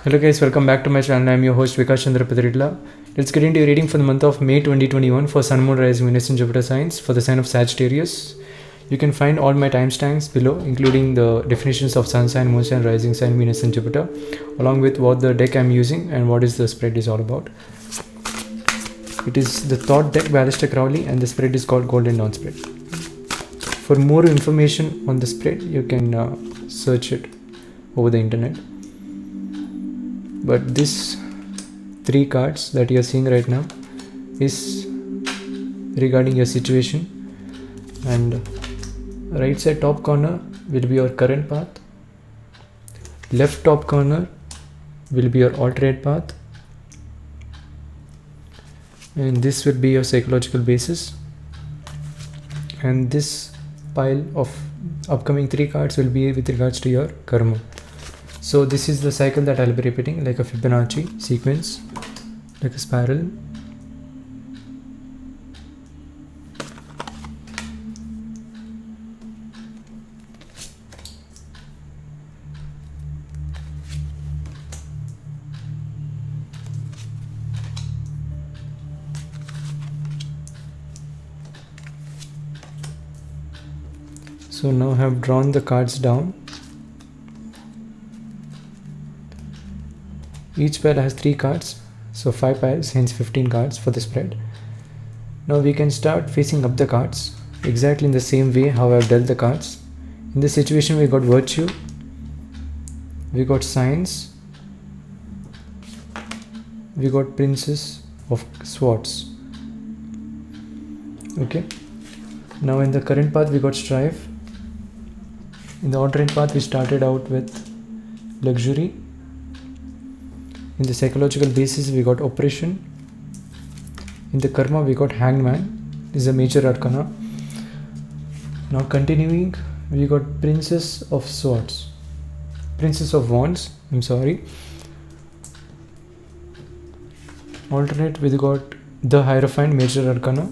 Hello guys, welcome back to my channel. I am your host Vikas Chandra Padridla. Let's get into your reading for the month of May 2021 for Sun, Moon, Rising, Venus and Jupiter signs for the sign of Sagittarius. You can find all my timestamps below, including the definitions of Sun sign, Moon sign, Rising sign, Venus and Jupiter, along with what the deck I am using and what is the spread is all about. It is the Thought deck by Aleister Crowley and the spread is called Golden Dawn spread. For more information on the spread, you can search it over the internet. But this 3 cards that you are seeing right now is regarding your situation, and right side top corner will be your current path, left top corner will be your alternate path, and this will be your psychological basis, and this pile of upcoming 3 cards will be with regards to your karma. So this is the cycle that I'll be repeating, like a Fibonacci sequence, like a spiral. So now I have drawn the cards down. Each pile has 3 cards, so 5 piles, hence 15 cards for the spread. Now we can start facing up the cards exactly in the same way how I've dealt the cards. In this situation we got virtue, we got signs, we got princess of swords. Okay. Now in the current path we got strife. In the alternate path we started out with luxury. In the psychological basis we got oppression. In the karma we got hanged man. This is a major arcana. Now continuing, we got princess of swords, princess of wands, I'm sorry. Alternate we got the hierophant, major arcana.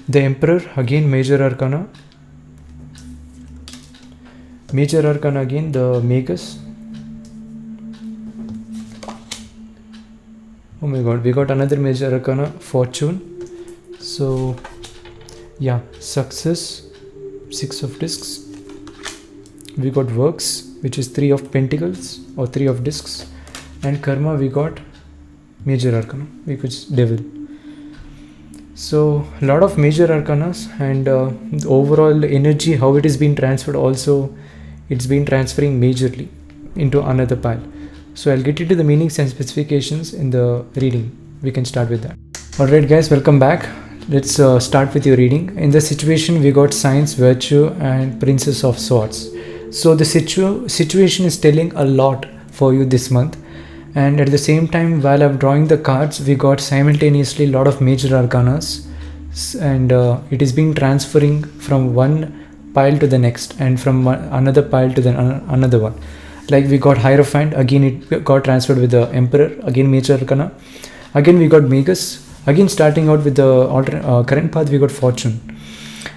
The emperor, again major arcana. Major arcana again the magus. Oh my god, we got another major arcana, fortune. So yeah, success, 6 of discs. We got works, which is 3 of pentacles or 3 of discs. And karma we got major arcana, which is devil. So a lot of major arcanas, and the overall energy, how it is being transferred also, it's been transferring majorly into another pile. So I'll get into the meanings and specifications in the reading. We can start with that. Alright guys, welcome back. Let's start with your reading. In the situation we got signs, virtue and princess of swords. So the situation is telling a lot for you this month, and at the same time while I'm drawing the cards we got simultaneously a lot of major arcanas, and it is being transferring from one pile to the next and from another pile to the another one. Like we got hierophant, again it got transferred with the emperor, again major arcana. Again we got magus, again starting out with the current path we got fortune.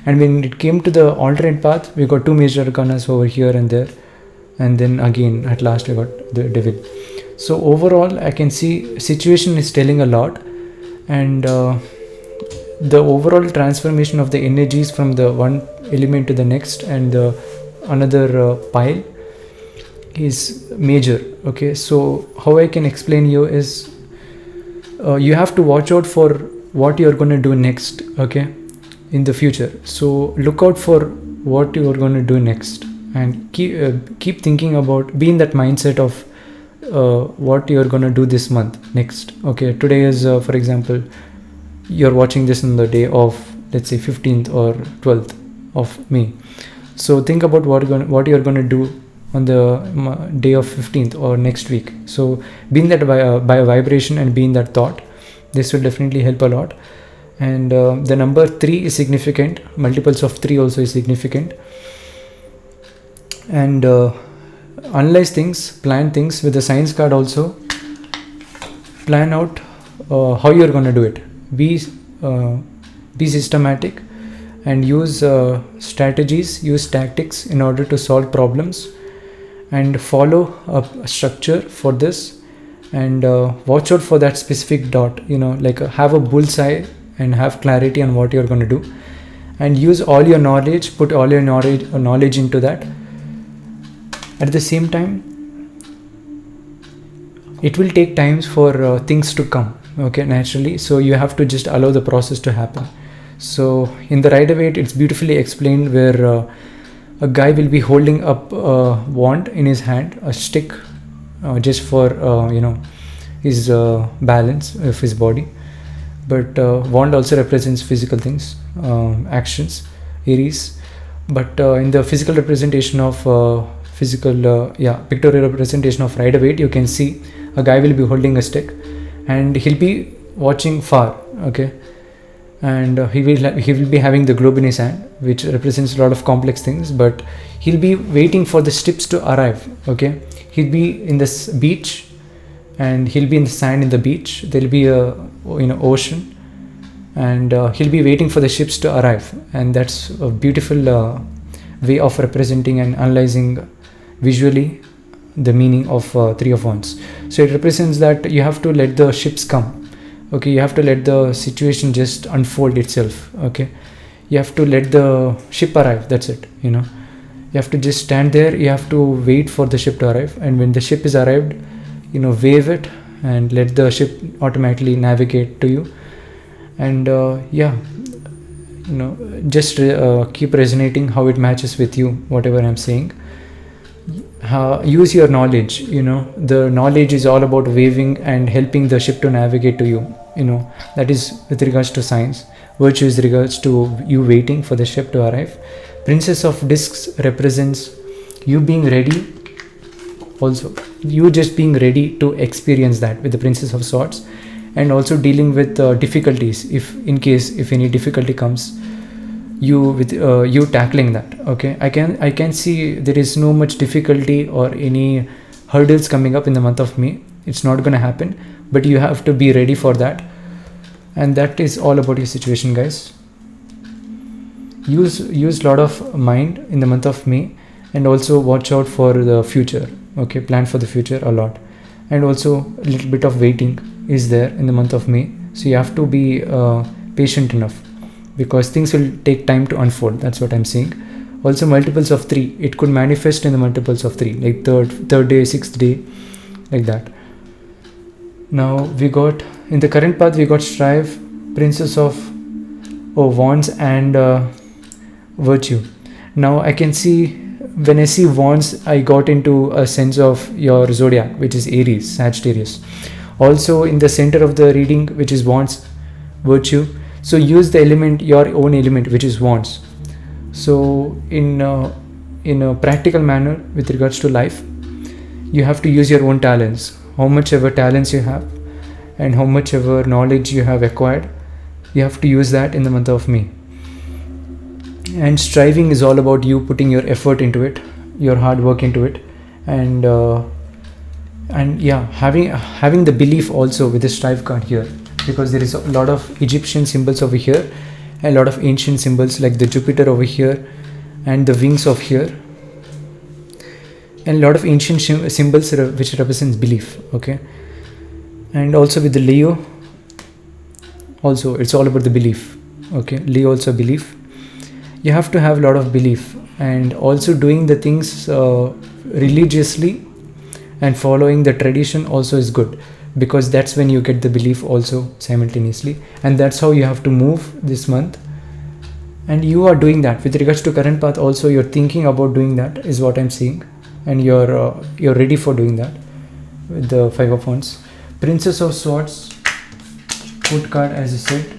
And when it came to the alternate path we got 2 major arcanas over here and there, and then again at last we got the devil. So overall I can see situation is telling a lot, and the overall transformation of the energies from the one element to the next and the another pile is major. Okay, so how I can explain you is you have to watch out for what you're going to do next, okay, in the future. So look out for what you're going to do next, and keep thinking about, be in that mindset of what you're going to do this month next. Okay, today is for example you're watching this on the day of, let's say, 15th or 12th of May. So think about what you're going to do on the day of 15th or next week. So being that by a vibration and being that thought, this will definitely help a lot. And the number 3 is significant, multiples of 3 also is significant. And analyze things, plan things with the science card also. Plan out how you're going to do it. Be systematic and use strategies, use tactics in order to solve problems. and follow a structure for this, and watch out for that specific dot, like have a bullseye and have clarity on what you're going to do, and use all your knowledge, put all your knowledge into that. At the same time, it will take times for things to come, okay, naturally, so you have to just allow the process to happen. So in the Rider-Waite, it's beautifully explained where a guy will be holding up a wand in his hand, a stick, just for his balance of his body. But wand also represents physical things, actions, Aries. But in the physical representation of pictorial representation of Rider-Waite, you can see a guy will be holding a stick and he'll be watching far, okay, and he will be having the globe in his hand, which represents a lot of complex things, but he'll be waiting for the ships to arrive, okay. He'll be in this beach and he'll be in the sand in the beach, there'll be a ocean, and he'll be waiting for the ships to arrive, and that's a beautiful way of representing and analyzing visually the meaning of Three of Wands. So it represents that you have to let the ships come, okay, you have to let the situation just unfold itself, okay, you have to let the ship arrive, that's it, you have to just stand there, you have to wait for the ship to arrive, and when the ship is arrived, wave it and let the ship automatically navigate to you, and just keep resonating how it matches with you, whatever I'm saying. Use your knowledge, the knowledge is all about waving and helping the ship to navigate to you, that is with regards to science. Virtue is regards to you waiting for the ship to arrive. Princess of Discs represents you being ready, also you just being ready to experience that with the Princess of Swords, and also dealing with difficulties, if any difficulty comes, you tackling that, okay. I can see there is no much difficulty or any hurdles coming up in the month of May. It's not going to happen, but you have to be ready for that, and that is all about your situation, guys. Use lot of mind in the month of May, and also watch out for the future, okay, plan for the future a lot, and also a little bit of waiting is there in the month of May, so you have to be patient enough, because things will take time to unfold, that's what I'm saying. Also multiples of 3, it could manifest in the multiples of 3, like third day, 6th day, like that. Now we got in the current path, we got Strive, Princess of Wands, and Virtue. Now I can see, when I see Wands, I got into a sense of your zodiac, which is Aries, Sagittarius. Also in the center of the reading, which is Wands, Virtue. So use the element, your own element, which is Wands. So in a practical manner with regards to life, you have to use your own talents, how much ever talents you have and how much ever knowledge you have acquired, you have to use that in the month of May. And striving is all about you putting your effort into it, your hard work into it, and having the belief also with the Strive card here, because there is a lot of Egyptian symbols over here, and a lot of ancient symbols like the Jupiter over here and the wings of here, and a lot of ancient symbols which represents belief, okay. And also with the Leo, also it's all about the belief, okay. Leo also belief, you have to have a lot of belief, and also doing the things religiously and following the tradition also is good, because that's when you get the belief also simultaneously, and that's how you have to move this month, and you are doing that. With regards to current path also, you're thinking about doing that is what I'm seeing, and you're ready for doing that with the Five of Wands. Princess of Swords, foot card, as I said,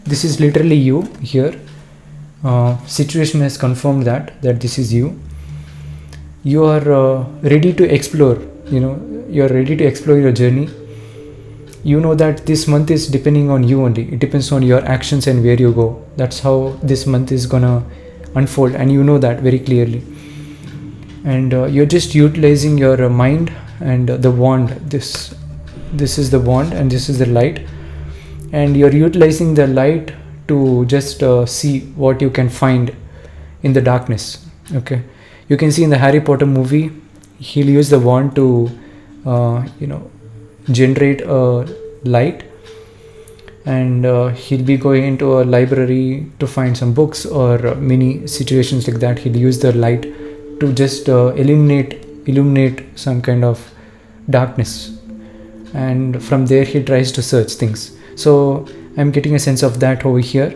this is literally you here. Situation has confirmed that this is you. You are ready to explore, you're ready to explore your journey. You know that this month is depending on you only, it depends on your actions and where you go. That's how this month is gonna unfold, and you know that very clearly. And you're just utilizing your mind and the wand. This is the wand and this is the light, and you're utilizing the light to just see what you can find in the darkness, okay. You can see in the Harry Potter movie, he'll use the wand to generate a light, and he'll be going into a library to find some books or many situations like that. He'll use the light to just illuminate some kind of darkness, and from there he tries to search things. So I'm getting a sense of that over here.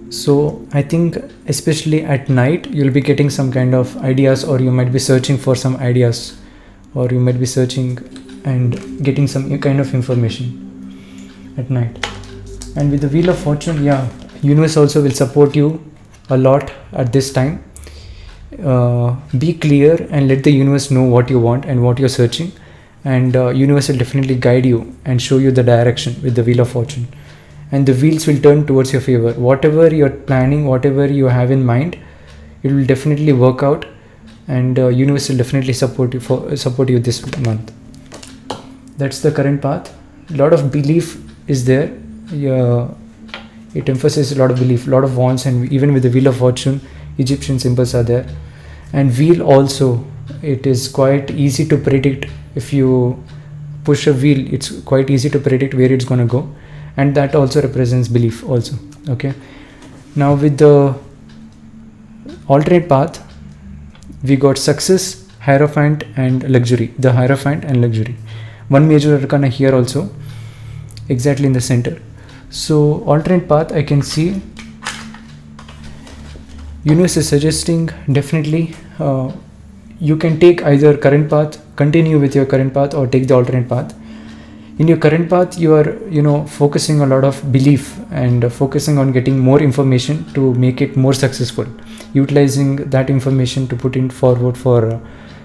So I think especially at night you'll be getting some kind of ideas, or you might be searching for some ideas, or you might be searching and getting some kind of information at night. And with the Wheel of Fortune, yeah, universe also will support you a lot at this time. Be clear and let the universe know what you want and what you're searching, and universe will definitely guide you and show you the direction with the Wheel of Fortune, and the wheels will turn towards your favor. Whatever you're planning, whatever you have in mind, it will definitely work out, and universe will definitely support you this month. That's the current path. A lot of belief is there. It emphasizes a lot of belief, a lot of wands, and even with the Wheel of Fortune, Egyptian symbols are there. And wheel also, it is quite easy to predict. If you push a wheel, it's quite easy to predict where it's going to go, and that also represents belief also. Okay, now with the alternate path, we got Success, Hierophant, and Luxury. The Hierophant and Luxury, one major arcana here also, exactly in the center. So alternate path, I can see universe is suggesting definitely you can take either current path, continue with your current path, or take the alternate path. In your current path, you are focusing a lot of belief and focusing on getting more information to make it more successful, utilizing that information to put in forward for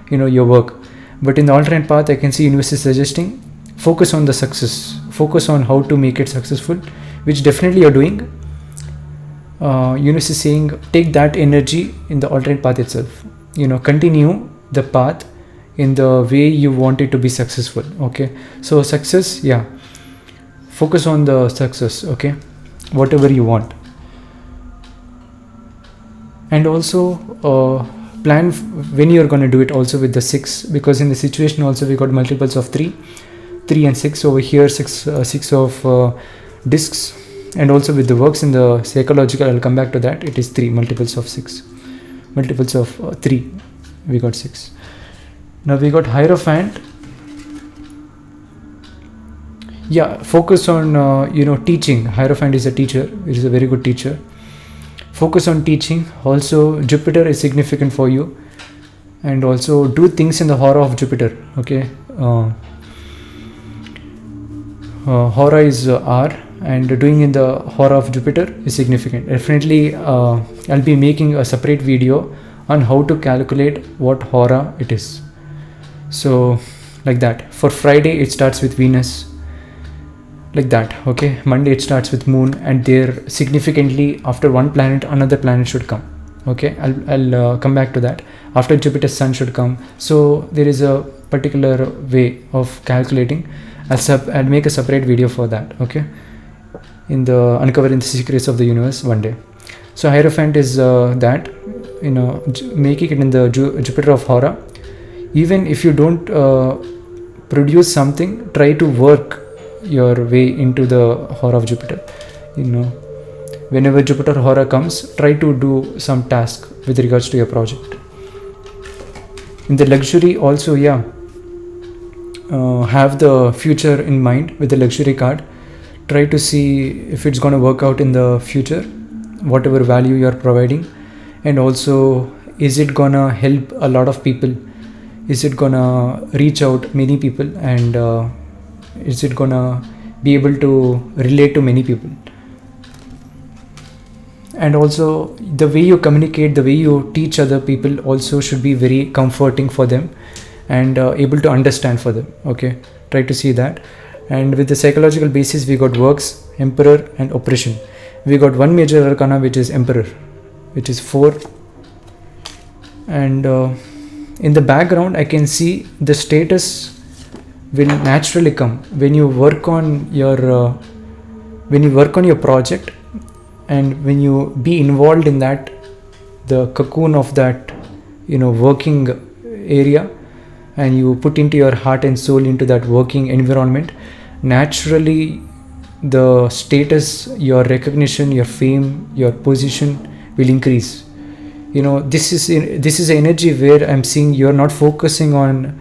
your work. But in the alternate path, I can see universe is suggesting focus on the success, focus on how to make it successful, which definitely you're doing. Universe is saying take that energy in the alternate path itself, continue the path in the way you want it to be successful. Okay, so success, yeah, focus on the success. Okay, whatever you want. And also plan when you're going to do it also with the 6, because in the situation also we got multiples of 3 and 6 over here, 6 of discs. And also with the works in the psychological, I'll come back to that, it is 3 multiples of 6, multiples of 3, we got 6. Now we got Hierophant. Yeah, focus on teaching. Hierophant is a teacher, it is a very good teacher. Focus on teaching. Also Jupiter is significant for you, and also do things in the Hora of Jupiter. Okay, Hora is R, and doing in the Hora of Jupiter is significant. Definitely I'll be making a separate video on how to calculate what Hora it is. So like that, for Friday it starts with Venus, like that. Okay, Monday it starts with Moon, and there significantly after one planet another planet should come. Okay, I'll come back to that. After Jupiter, Sun should come. So there is a particular way of calculating. I'll make a separate video for that. Okay, in the Uncovering the Secrets of the Universe one day. So Hierophant is that, making it in the Jupiter of Hora. Even if you don't produce something, try to work your way into the Hora of Jupiter. Whenever Jupiter Hora comes, try to do some task with regards to your project. In the Luxury also, yeah, have the future in mind with the Luxury card. Try to see if it's going to work out in the future, whatever value you're providing, and also is it gonna help a lot of people, is it gonna reach out many people, and is it gonna be able to relate to many people. And also the way you communicate, the way you teach other people also should be very comforting for them and able to understand for them. Okay, try to see that. And with the psychological basis, we got Works, Emperor, and Oppression. We got one major arcana, which is Emperor, which is 4. And in the background, I can see the status will naturally come when you work on your project, and when you be involved in that, the cocoon of that, working area and you put into your heart and soul into that working environment, naturally the status, your recognition, your fame, your position will increase. You know, this is an energy where I'm seeing you're not focusing on,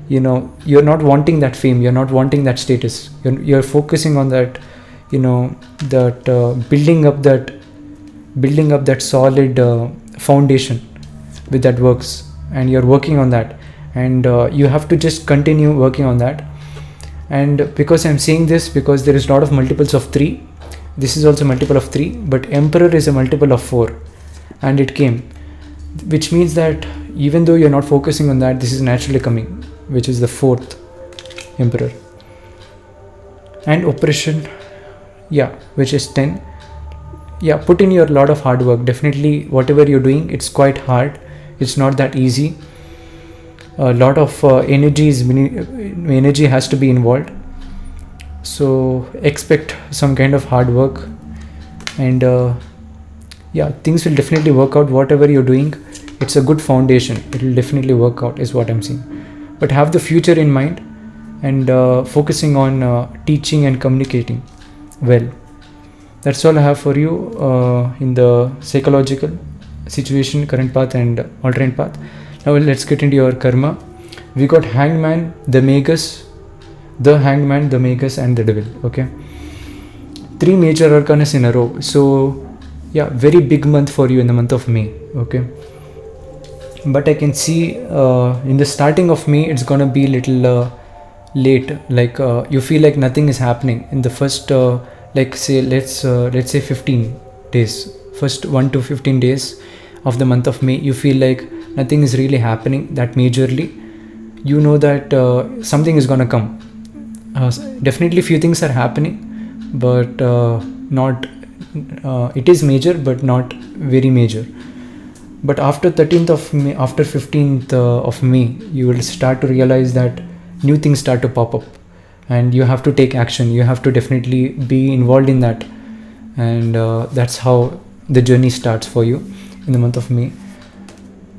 you know, you're not wanting that fame, you're not wanting that status, you're focusing on that, you know, that building up that solid foundation with that works, and you're working on that, and you have to just continue working on that. And because I'm seeing this, because there is a lot of multiples of 3, this is also multiple of 3, but Emperor is a multiple of 4, and it came, which means that even though you're not focusing on that, this is naturally coming, which is the 4th Emperor. And Oppression, yeah, which is 10. Yeah, put in your lot of hard work. Definitely whatever you're doing, it's quite hard, it's not that easy. A lot of energy has to be involved, so expect some kind of hard work, and yeah, things will definitely work out. Whatever you're doing, it's a good foundation, it will definitely work out is what I'm saying. But have the future in mind, and focusing on teaching and communicating well. That's all I have for you in the psychological situation, current path and alternate path. Now let's get into your karma. We got Hangman, the Magus, the Hangman, the Magus, and the Devil. Okay, 3 major arcana in a row. So yeah, very big month for you in the month of May. Okay, but I can see in the starting of May it's gonna be little late. Like you feel like nothing is happening in the first like say let's say 15 days, first 1 to 15 days of the month of May. You feel like nothing is really happening that majorly. You know that something is gonna come. Definitely few things are happening, but not it is major but not very major. But after 13th of May, after 15th of May, you will start to realize that new things start to pop up, and you have to take action. You have to definitely be involved in that, and that's how the journey starts for you in the month of May.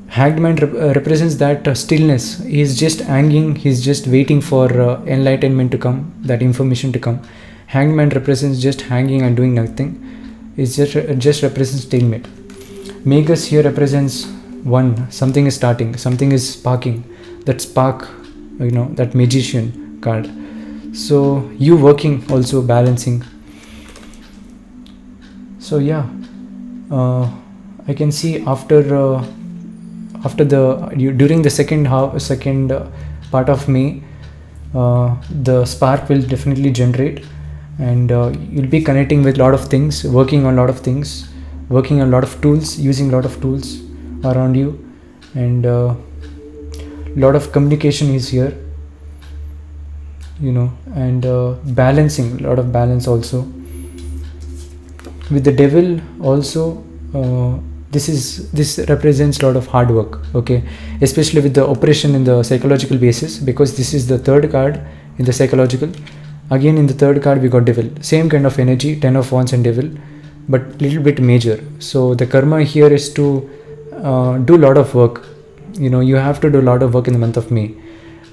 Hanged Man represents that stillness. He's just hanging, he's just waiting for enlightenment to come, that information to come. Hanged Man represents just hanging and doing nothing. It just represents stalemate. Magus here represents something is starting, something is sparking. That spark, you know, that magician card. So you working, also balancing. So yeah, I can see after during the second part of May, the spark will definitely generate, and you'll be connecting with a lot of things, working on a lot of things, working on a lot of tools, using a lot of tools around you, and a lot of communication is here, you know, and balancing, a lot of balance also. With the Devil also, this represents a lot of hard work, okay, especially with the oppression in the psychological basis, because this is the 3rd card in the psychological. Again in the 3rd card we got Devil, same kind of energy, 10 of Wands and Devil, but little bit major. So the karma here is to do a lot of work. You know, you have to do a lot of work in the month of May,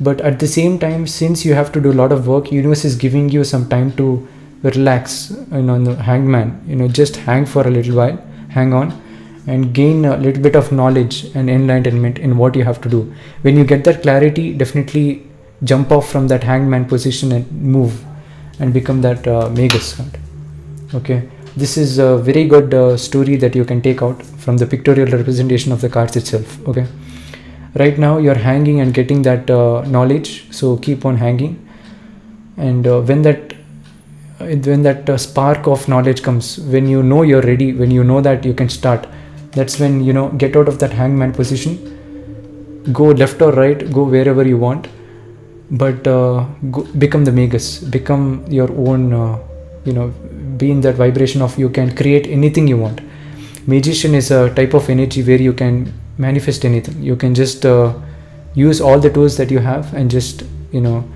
but at the same time, since you have to do a lot of work, universe is giving you some time to relax. You know, in the Hanged Man, you know, just hang for a little while, hang on, and gain a little bit of knowledge and enlightenment in what you have to do. When you get that clarity, definitely jump off from that Hanged Man position and move and become that Magus card. Okay, this is a very good story that you can take out from the pictorial representation of the cards itself. Okay, right now you're hanging and getting that knowledge, so keep on hanging, and when that spark of knowledge comes, when you know you're ready, when you know that you can start, that's when, you know, get out of that Hanged Man position, go left or right, go wherever you want, but become the Magus, become your own, you know, be in that vibration of you can create anything you want. Magician is a type of energy where you can manifest anything. You can just use all the tools that you have and just, you know,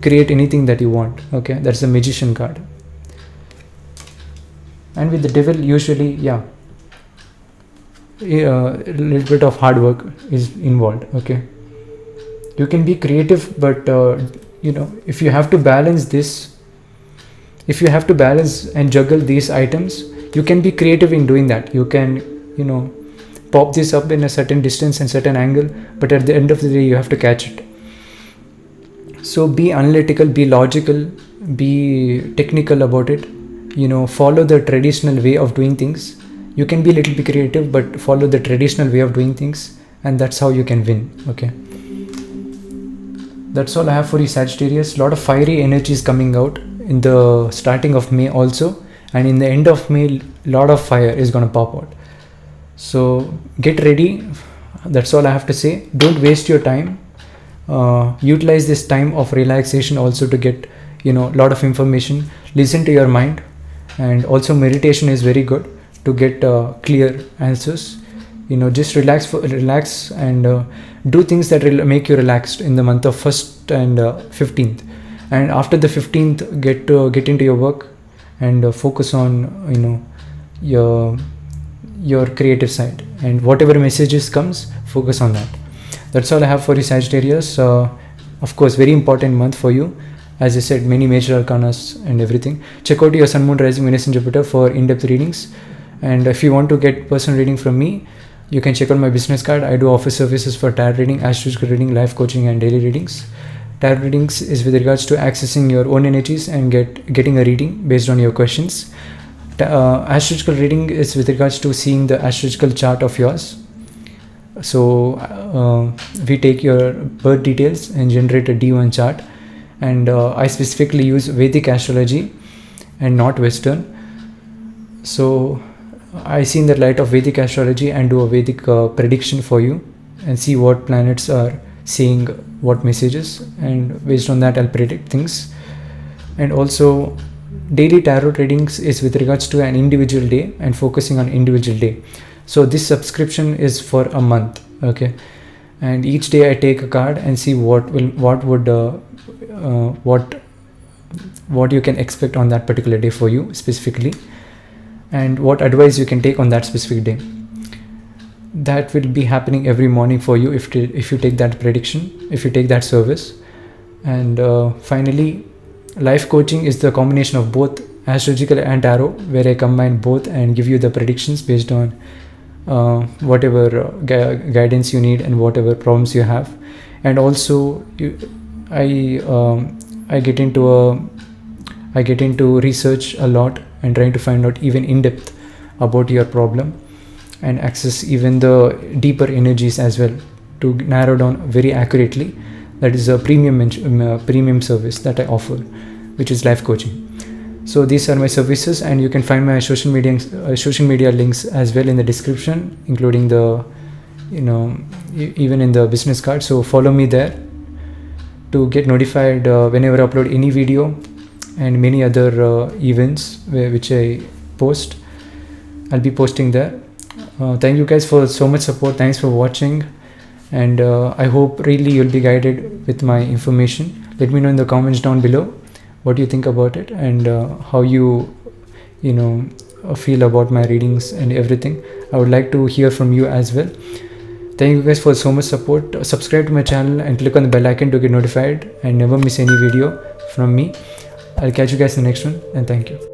create anything that you want. Okay, that's the Magician card. And with the Devil, usually, yeah, a little bit of hard work is involved. Okay, You can be creative, but if you have to balance this, if you have to balance and juggle these items, you can be creative in doing that. You can pop this up in a certain distance and certain angle, but at the end of the day you have to catch it. So be analytical, be logical, be technical about it. Follow the traditional way of doing things. You can be a little bit creative, but follow the traditional way of doing things, and that's how you can win. Okay, that's all I have for you, Sagittarius. A lot of fiery energy is coming out in the starting of May also, and in the end of May, a lot of fire is going to pop out. So get ready. That's all I have to say. Don't waste your time. Utilize this time of relaxation also to get a lot of information. Listen to your mind, and also meditation is very good to get clear answers. Just relax and do things that will make you relaxed in the month of 1st and 15th, and after the 15th get into your work and focus on your creative side, and whatever messages comes, focus on that. That's all I have for you, Sagittarius. Of course, very important month for you. As I said, many major arcanas and everything. Check out your Sun, Moon, Rising, Venus and Jupiter for in-depth readings. And if you want to get personal reading from me, you can check out my business card. I do office services for tarot reading, astrological reading, life coaching and daily readings. Tarot readings is with regards to accessing your own energies and getting a reading based on your questions. Astrological reading is with regards to seeing the astrological chart of yours. So we take your birth details and generate a D1 chart, and I specifically use Vedic astrology and not Western. So I see in the light of Vedic astrology and do a Vedic prediction for you and see what planets are saying what messages, and based on that I'll predict things. And also daily tarot readings is with regards to an individual day and focusing on individual day. So this subscription is for a month, okay, and each day I take a card and see what you can expect on that particular day for you specifically, and what advice you can take on that specific day. That will be happening every morning for you if you take that prediction, if you take that service. And finally, life coaching is the combination of both astrological and tarot, where I combine both and give you the predictions based on whatever guidance you need and whatever problems you have. And also I get into research a lot and trying to find out even in depth about your problem and access even the deeper energies as well to narrow down very accurately. That is a premium service that I offer, which is life coaching. So these are my services, and you can find my social media links as well in the description, including the even in the business card. So follow me there to get notified whenever I upload any video and many other events which I post. I'll be posting there. Thank you guys for so much support. Thanks for watching, and I hope really you'll be guided with my information. Let me know in the comments down below what you think about it, and how you feel about my readings and everything. I would like to hear from you as well. Thank you guys for so much support. Subscribe to my channel and click on the bell icon to get notified and never miss any video from me. I'll catch you guys in the next one, and thank you.